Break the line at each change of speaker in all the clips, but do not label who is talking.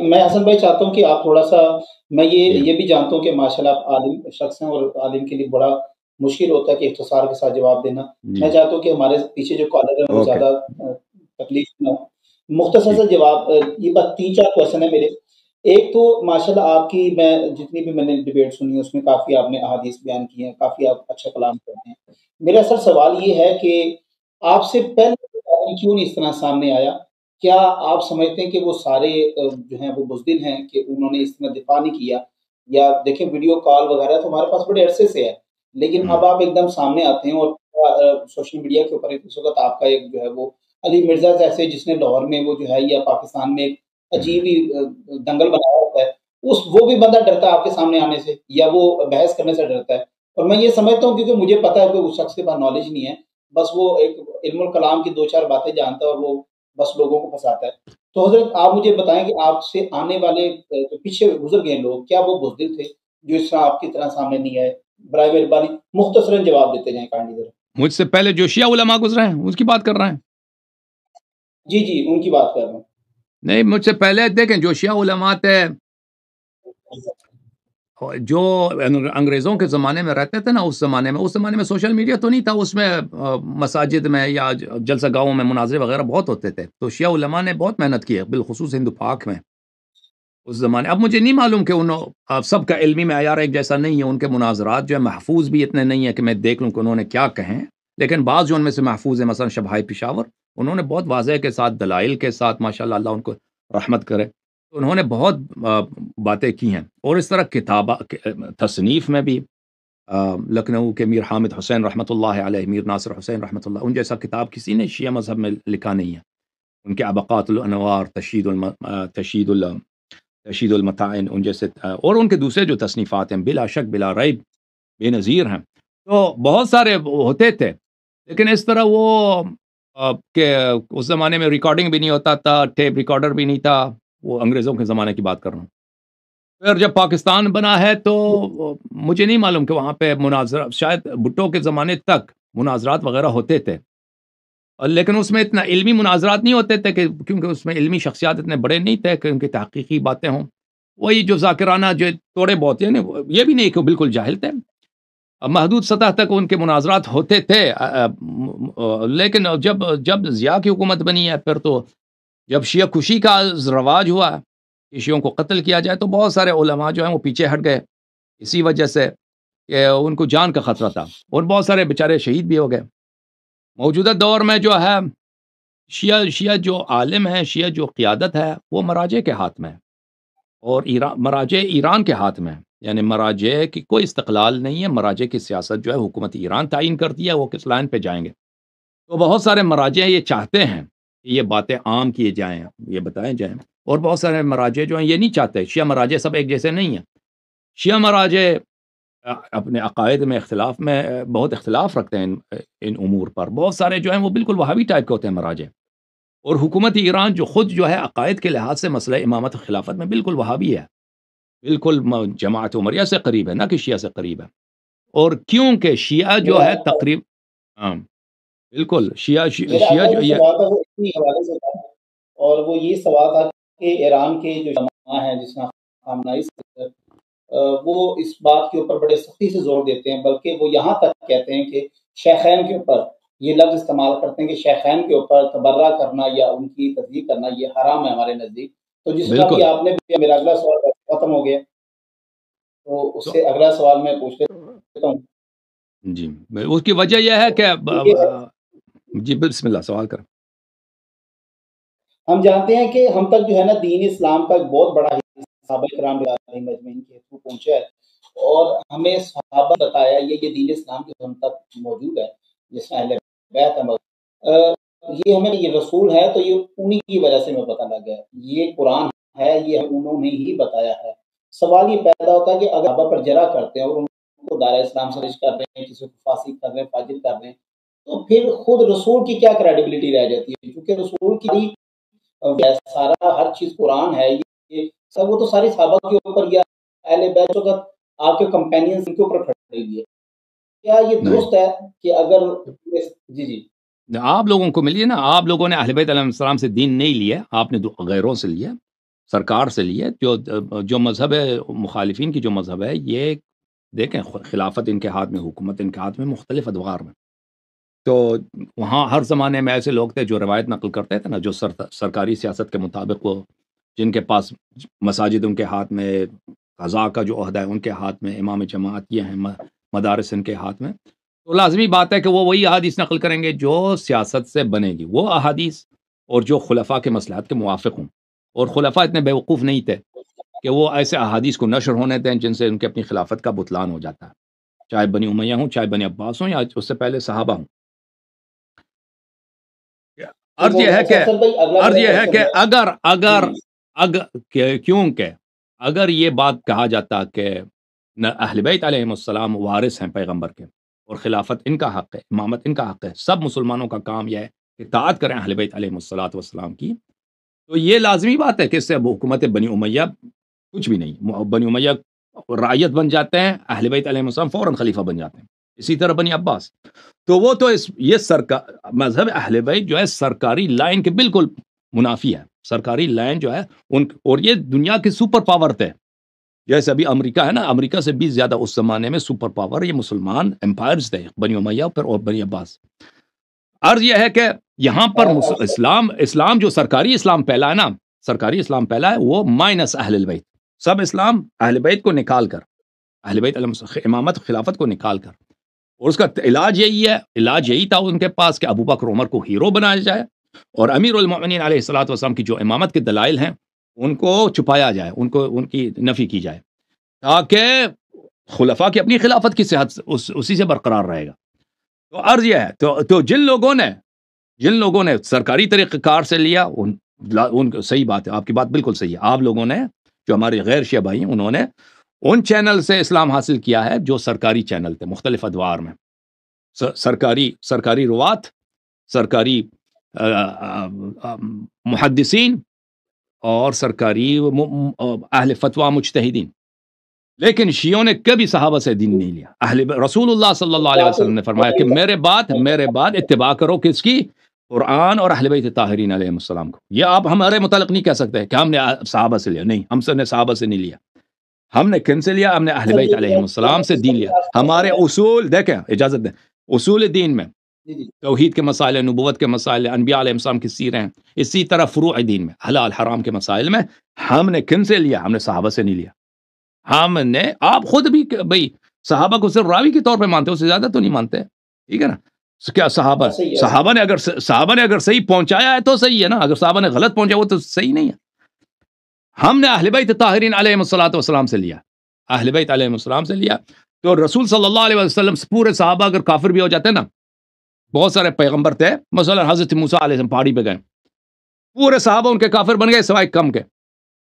میں حسن بھائی چاہتا ہوں کہ آپ تھوڑا سا، میں
جی
یہ بھی جانتا ہوں کہ ماشاءاللہ آپ عالم شخص ہیں، اور عالم کے لیے بڑا مشکل ہوتا ہے کہ اختصار کے ساتھ جواب دینا۔
جی
میں چاہتا ہوں کہ ہمارے پیچھے جو کالر ہیں وہ
اوکے
زیادہ تکلیف نہ ہو، مختصر
جی
سے جواب، یہ بات 3-4 کوشچن ہے میرے۔ ایک تو ماشاءاللہ آپ کی، میں جتنی بھی میں نے ڈیبیٹ سنی ہے اس میں کافی آپ نے احادیث بیان کی ہیں، کافی آپ اچھا کلام کرتے ہیں۔ میرا اصل سوال یہ ہے کہ آپ سے پہلے کیوں نہیں اس طرح سامنے آیا؟ کیا آپ سمجھتے ہیں کہ وہ سارے جو ہیں وہ بزدل ہیں کہ انہوں نے اس طرح دفاع نہیں کیا؟ یا دیکھیں ویڈیو کال وغیرہ تو ہمارے پاس بڑے عرصے سے ہے، لیکن
ہوں
اب آپ ایک دم سامنے آتے ہیں، اور سوشل میڈیا کے اوپر اس وقت آپ کا ایک جو ہے وہ علی مرزا جیسے، جس نے لاہور میں وہ جو ہے یا پاکستان میں ایک
ہوں
عجیب ہی دنگل بنایا ہوتا ہے، وہ بھی بندہ ڈرتا ہے آپ کے سامنے آنے سے، یا وہ بحث کرنے سے ڈرتا ہے؟ اور میں یہ سمجھتا ہوں کیونکہ مجھے پتا ہے کہ اس شخص کے پاس نالج نہیں ہے، بس وہ ایک علم الکلام کی 2-4 باتیں جانتا ہے، اور وہ بس لوگوں کو پھنساتا ہے۔ تو حضرت آپ مجھے بتائیں کہ آپ سے آنے والے جو پیچھے گزر گئے لوگ، کیا وہ بزدل تھے جو اس طرح آپ کی طرح سامنے نہیں آئے؟ برائے مہربانی مختصراً جواب دیتے جائیں کائنڈلی ذرا۔
مجھ سے پہلے جو شیعہ علماء گزرے ہیں اس کی بات کر رہے ہیں؟
جی جی، ان کی بات کر رہا ہوں۔
نہیں، مجھ سے پہلے دیکھیں جو شیعہ علماء تھے، جو انگریزوں کے زمانے میں رہتے تھے نا، اس زمانے میں سوشل میڈیا تو نہیں تھا، اس میں مساجد میں یا جلسہ گاہوں میں مناظرے وغیرہ بہت ہوتے تھے، تو شیعہ علماء نے بہت محنت کی ہے، بالخصوص ہند پاک میں اس زمانے۔ اب مجھے نہیں معلوم کہ سب کا علمی معیار ایک جیسا نہیں ہے، ان کے مناظرات جو ہے محفوظ بھی اتنے نہیں ہے کہ میں دیکھ لوں کہ انہوں نے کیا کہیں، لیکن بعض جو ان میں سے محفوظ ہیں، مثلا شبھائی پشاور، انہوں نے بہت واضح کے ساتھ دلائل کے ساتھ، ماشاءاللہ اللہ ان کو رحمت کرے، انہوں نے بہت باتیں کی ہیں، اور اس طرح کتابہ تصنیف میں بھی لکھنؤ کے میر حامد حسین رحمۃ اللہ علیہ، میر ناصر حسین رحمۃ اللہ، ان جیسا کتاب کسی نے شیعہ مذہب میں لکھا نہیں ہے۔ ان کے ابقات الانوار، تشید المتائن، ان جیسے اور ان کے دوسرے جو تصنیفات ہیں بلا شک بلا ریب بے نظیر ہیں، تو بہت سارے ہوتے تھے، لیکن اس طرح وہ کہ اس زمانے میں ریکارڈنگ بھی نہیں ہوتا تھا، ٹیپ ریکارڈر بھی نہیں تھا، وہ انگریزوں کے زمانے کی بات کر رہا ہوں۔ پھر جب پاکستان بنا ہے تو مجھے نہیں معلوم کہ وہاں پہ مناظرہ، شاید بھٹو کے زمانے تک مناظرات وغیرہ ہوتے تھے، لیکن اس میں اتنا علمی مناظرات نہیں ہوتے تھے کہ کیونکہ اس میں علمی شخصیات اتنے بڑے نہیں تھے کہ ان کی تحقیقی باتیں ہوں، وہی جو ذاکرانہ جو تھوڑے بہت، یعنی یہ بھی نہیں کہ بالکل جاہل تھے، محدود سطح تک ان کے مناظرات ہوتے تھے، لیکن جب ضیاء کی حکومت بنی ہے، پھر تو جب شیعہ کشی کا رواج ہوا کہ شیعوں کو قتل کیا جائے، تو بہت سارے علماء جو ہیں وہ پیچھے ہٹ گئے، اسی وجہ سے کہ ان کو جان کا خطرہ تھا، اور بہت سارے بیچارے شہید بھی ہو گئے۔ موجودہ دور میں جو ہے شیعہ جو عالم ہے، شیعہ جو قیادت ہے، وہ مراجع کے ہاتھ میں ہے، اور مراجع ایران کے ہاتھ میں ہے، یعنی مراجع کی کوئی استقلال نہیں ہے، مراجع کی سیاست جو ہے حکومت ایران تعین کرتی ہے وہ کس لائن پہ جائیں گے، تو بہت سارے مراجع یہ چاہتے ہیں کہ یہ باتیں عام کیے جائیں، یہ بتائیں جائیں، اور بہت سارے مراجع جو ہیں یہ نہیں چاہتے، شیعہ مراجع سب ایک جیسے نہیں ہیں، شیعہ مراجع اپنے عقائد میں بہت اختلاف رکھتے ہیں ان امور پر، بہت سارے جو ہیں وہ بالکل وہابی ٹائپ کے ہوتے ہیں مراجع، اور حکومت ایران جو خود جو ہے عقائد کے لحاظ سے مسئلہ امامت خلافت میں بالکل وہابی ہے، بالکل جماعت عمریہ سے قریب ہے، نہ کہ شیعہ سے قریب ہے، اور کیونکہ شیعہ جو
میرا
ہے تقریب، ہاں بالکل
میرا
شیعہ
اگلا
جو
جو
یہ
سوال تھا وہ اسی حوالے سے تھا، اور وہ یہ سوال تھا کہ ایران کے جو علماء ہیں، جس میں خامنائی سے، وہ اس بات کے اوپر بڑے سختی سے زور دیتے ہیں، بلکہ وہ یہاں تک کہتے ہیں کہ شیخین کے اوپر یہ لفظ استعمال کرتے ہیں کہ شیخین کے اوپر تبرہ کرنا یا ان کی تصدیق کرنا یہ حرام ہے ہمارے نزدیک۔ تو جس طرح بھی
بالکل،
آپ نے، میرا اگلا سوال ختم ہو گیا، تو اس
تو
سے اگلا سوال میں پوچھ لیتا ہوں۔
جی اس کی وجہ یہ ہے کہ
یہ ہے،
جی بسم اللہ سوال کر۔
ہم جانتے ہیں کہ ہم تک جو ہے نا دین اسلام کا ایک بہت بڑا حصہ صحابہ کرام مجمعین کے تھرو پہنچا ہے، اور ہمیں صحابہ بتایا یہ دین اسلام کی ہم تک موجود ہے، جس میں اہل بیت ہے، یہ ہمیں یہ رسول ہے تو یہ انہی کی وجہ سے ہمیں پتہ لگ گیا، یہ قرآن ہے یہ انہوں نے ہی بتایا ہے۔ سوال یہ پیدا ہوتا ہے کہ اگر صحابہ پر جرح کرتے ہیں اور ان کو دائرہ اسلام سے خارج کر رہے ہیں، کسی کو فاسق کر رہے ہیں، فاجر کر رہے ہیں، تو پھر خود رسول کی کیا کریڈیبلٹی رہ جاتی ہے؟ کیونکہ رسول کی سارا ہر چیز قرآن ہے، یہ سب وہ تو ساری صحابہ کے اوپر یا اہل بیت کا آپ کے کمپینینز کے اوپر کھڑے ہوئے، کیا یہ
نہیں،
درست ہے کہ اگر جی جی
آپ لوگوں کو ملیے نا، آپ لوگوں نے اہل بیت علیہ السلام سے دین نہیں لیا، آپ نے غیروں سے لیا، سرکار سے لیے. جو مذہب ہے مخالفین کی جو مذہب ہے یہ دیکھیں خلافت ان کے ہاتھ میں، حکومت ان کے ہاتھ میں، مختلف ادوار میں. تو وہاں ہر زمانے میں ایسے لوگ تھے جو روایت نقل کرتے تھے نا، جو سرکاری سیاست کے مطابق وہ جن کے پاس مساجد ان کے ہاتھ میں، قضاء کا جو عہدہ ہے ان کے ہاتھ میں، امام جماعت یہ ہیں، مدارس ان کے ہاتھ میں، تو لازمی بات ہے کہ وہ وہی احادیث نقل کریں گے جو سیاست سے بنے گی، وہ احادیث اور جو خلفاء کے مصلحت کے موافق ہوں. اور خلفاء اتنے بیوقوف نہیں تھے کہ وہ ایسے احادیث کو نشر ہونے دیں جن سے ان کے اپنی خلافت کا بطلان ہو جاتا ہے، چاہے بنی امیہ ہوں، چاہے بنی عباس ہوں، یا اس سے پہلے صحابہ ہوں. عرض یہ ہے کہ کیونکہ اگر یہ بات کہا جاتا کہ اہل بیت علیہم السلام وارث ہیں پیغمبر کے اور خلافت ان کا حق ہے، امامت ان کا حق ہے، سب مسلمانوں کا کام یہ ہے کہ اطاعت کریں اہل بیت علیہم السلام کی، تو یہ لازمی بات ہے کہ اس سے اب حکومت بنی امیہ کچھ بھی نہیں. بنی امیہ رعیت بن جاتے ہیں، اہل بیت علیہم السلام فوراً خلیفہ بن جاتے ہیں. اسی طرح بنی عباس، تو وہ تو یہ مذہب اہل بیت جو ہے سرکاری لائن کے بالکل منافی ہے. سرکاری لائن جو ہے اور یہ دنیا کے سپر پاور تھے، جیسے ابھی امریکہ ہے نا، امریکہ سے بھی زیادہ اس زمانے میں سپر پاور یہ مسلمان امپائرز تھے، بنی امیہ اور بنی عباس. عرض یہ ہے کہ یہاں پر اسلام جو سرکاری اسلام پھیلا ہے نا، سرکاری اسلام پھیلا ہے وہ مائنس اہل البیت، سب اسلام اہل بیت کو نکال کر، اہل بیت امامت خلافت کو نکال کر، اور اس کا علاج یہی تھا ان کے پاس کہ ابو بکر عمر کو ہیرو بنایا جائے اور امیر المؤمنین علیہ الصلوۃ والسلام کی جو امامت کے دلائل ہیں ان کو چھپایا جائے، ان کی نفی کی جائے، تاکہ خلفاء کی اپنی خلافت کی صحت اسی سے برقرار رہے گا. تو عرض یہ ہے تو جن لوگوں نے سرکاری طریقہ کار سے لیا ان صحیح بات ہے، آپ کی بات بالکل صحیح ہے. آپ لوگوں نے جو ہمارے غیر شیعہ بھائی ہیں انہوں نے ان چینل سے اسلام حاصل کیا ہے جو سرکاری چینل تھے مختلف ادوار میں، سرکاری روات، سرکاری محدثین اور سرکاری اہل فتویٰ مجتہدین. لیکن شیعوں نے کبھی صحابہ سے دین نہیں لیا. رسول اللہ صلی اللہ علیہ وسلم نے فرمایا کہ میرے بعد اتباع کرو کس کی؟ قرآن اور اہل بیت طاہرین علیہ السلام کو. یہ آپ ہمارے متعلق نہیں کہہ سکتے کہ ہم نے صحابہ سے لیا، نہیں، ہم سے نے صحابہ سے نہیں لیا. ہم نے کن سے لیا؟ ہم نے اہل بیت علیہ السلام سے دین لیا. ہمارے اصول دیکھیں، اجازت دیں، اصول دین میں توحید کے مسائل، نبوت کے مسائل، انبیاء علیہ السلام کی سیریں ہیں، اسی طرح فروع دین میں حلال حرام کے مسائل میں ہم نے کن سے لیا؟ ہم نے صحابہ سے نہیں لیا. ہم نے، آپ خود بھی بھائی صحابہ کو صرف راوی کے طور پہ مانتے ہو، اس سے زیادہ تو نہیں مانتے، ٹھیک ہے نا؟ کیا صحابہ نے اگر صحیح پہنچایا ہے تو صحیح ہے نا، اگر صحابہ نے غلط پہنچایا وہ تو صحیح نہیں ہے. ہم نے اہل بیت طاہرین علیہ السلام سے لیا، اہل بیت علیہ السلام سے لیا. تو رسول صلی اللہ علیہ وسلم پورے صحابہ اگر کافر بھی ہو جاتے نا، بہت سارے پیغمبر تھے، مثلا حضرت موسیٰ علیہ السلام پہاڑی پہ گئے، پورے صحابہ ان کے کافر بن گئے سوائے کم کے،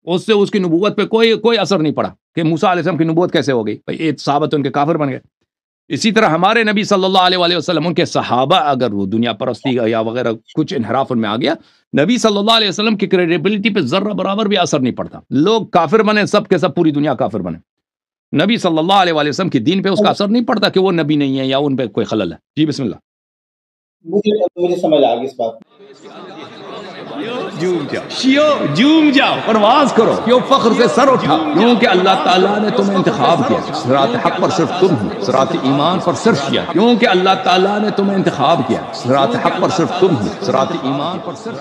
اس سے اس کی نبوت پہ کوئی اثر نہیں پڑا کہ موسیٰ علیہ السلام کی نبوت کیسے ہو گئی، بھائی صحابہ تو ان کے کافر بن گئے. اسی طرح ہمارے نبی صلی اللہ علیہ وسلم، ان کے صحابہ اگر وہ دنیا پرستی یا وغیرہ کچھ انحراف ان میں آ گیا، نبی صلی اللہ علیہ وسلم کی کریڈیبلٹی پہ ذرہ برابر بھی اثر نہیں پڑتا. لوگ کافر بنے، سب کے سب پوری دنیا کافر بنے، نبی صلی اللہ علیہ وسلم کی دین پہ اس کا اثر نہیں پڑتا کہ وہ نبی نہیں ہے یا ان پہ کوئی خلل ہے. جی بسم اللہ.
مجھے سمجھ آ گئی اس بات.
جوم جاؤ، پرواز کرو، کیوں فخر سے سر اٹھا، کیونکہ اللہ تعالیٰ نے تمہیں انتخاب کیا. صراط حق پر صرف تم ہو، صراط ایمان پر صرف شیعہ، کیونکہ اللہ تعالیٰ نے تمہیں انتخاب کیا. صراط حق پر صرف تم ہو، صراط ایمان پر صرف